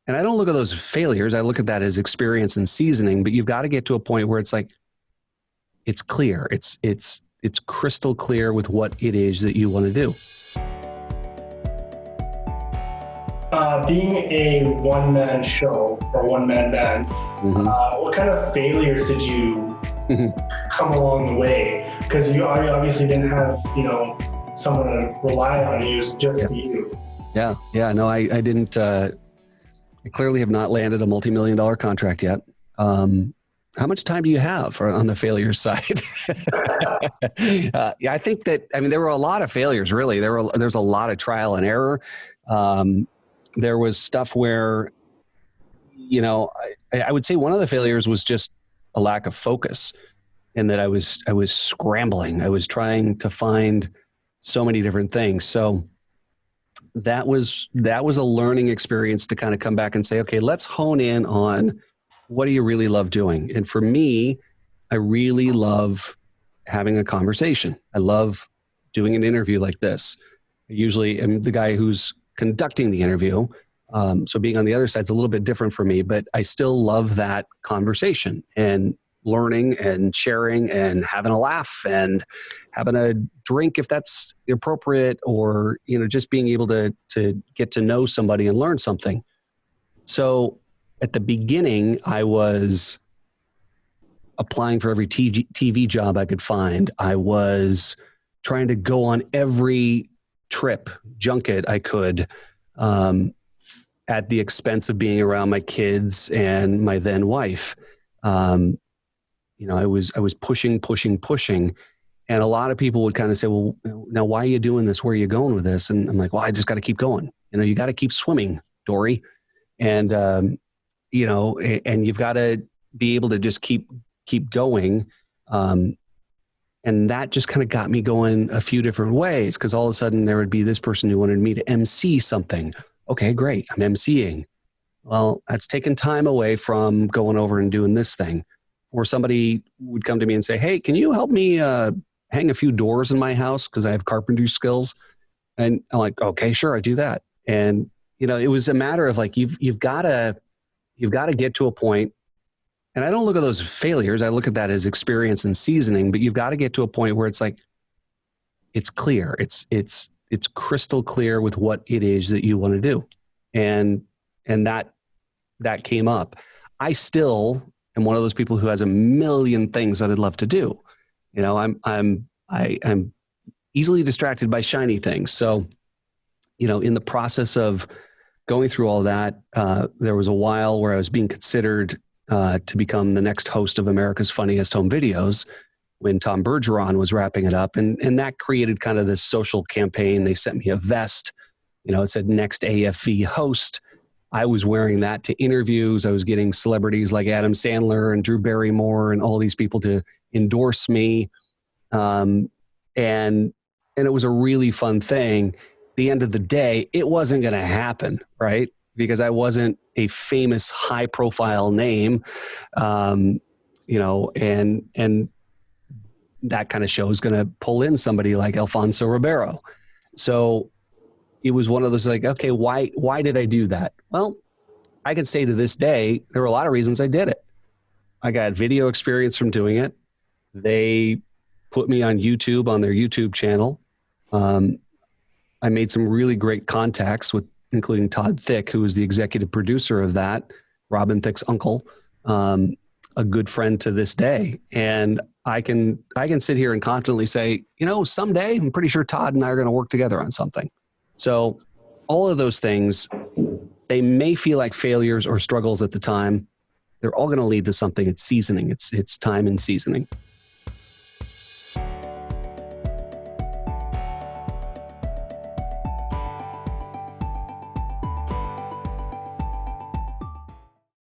And I don't look at those as failures. I look at that as experience and seasoning, but you've got to get to a point where it's like, it's clear. It's crystal clear with what it is that you want to do. Being a one-man show or one-man band, what kind of failures did you come along the way? Because you obviously didn't have, someone to rely on. It was just you. Yeah. No, I didn't. I clearly have not landed a multi-million-dollar contract yet. How much time do you have on the failure side? I think that, there were a lot of failures, really. There's a lot of trial and error. There was stuff where, I would say one of the failures was just a lack of focus, and that I was scrambling. I was trying to find so many different things. So that was a learning experience to kind of come back and say, okay, let's hone in on what do you really love doing? And for me, I really love having a conversation. I love doing an interview like this. I usually am the guy who's conducting the interview. So being on the other side is a little bit different for me, but I still love that conversation and learning and sharing and having a laugh and having a drink if that's appropriate, or, just being able to get to know somebody and learn something. So at the beginning, I was applying for every TV job I could find. I was trying to go on every trip, junket I could, at the expense of being around my kids and my then wife. I was pushing. And a lot of people would kind of say, well, now why are you doing this? Where are you going with this? And I'm like, well, I just got to keep going. You got to keep swimming, Dory. And, and you've got to be able to just keep going. And that just kind of got me going a few different ways, because all of a sudden there would be this person who wanted me to MC something. Okay, great. I'm MCing. Well, that's taken time away from going over and doing this thing. Or somebody would come to me and say, hey, can you help me hang a few doors in my house because I have carpentry skills? And I'm like, okay, sure, I do that. And, it was a matter of like, you've got to get to a point, and I don't look at those as failures. I look at that as experience and seasoning, but you've got to get to a point where it's like, it's clear. It's crystal clear with what it is that you want to do. And that came up. I still am one of those people who has a million things that I'd love to do. I'm easily distracted by shiny things. So, in the process of going through all that, there was a while where I was being considered to become the next host of America's Funniest Home Videos when Tom Bergeron was wrapping it up. And that created kind of this social campaign. They sent me a vest, it said next AFV host. I was wearing that to interviews. I was getting celebrities like Adam Sandler and Drew Barrymore and all these people to endorse me. And it was a really fun thing. At the end of the day, it wasn't going to happen, right? Because I wasn't a famous high profile name, and that kind of show is going to pull in somebody like Alfonso Ribeiro. So it was one of those like, okay, why did I do that? Well, I could say to this day, there were a lot of reasons I did it. I got video experience from doing it. They put me on YouTube, on their YouTube channel. I made some really great contacts with, including Todd Thicke, who was the executive producer of that, Robin Thicke's uncle, a good friend to this day. And I can sit here and confidently say, someday I'm pretty sure Todd and I are going to work together on something. So all of those things, they may feel like failures or struggles at the time. They're all going to lead to something. It's seasoning. It's time and seasoning.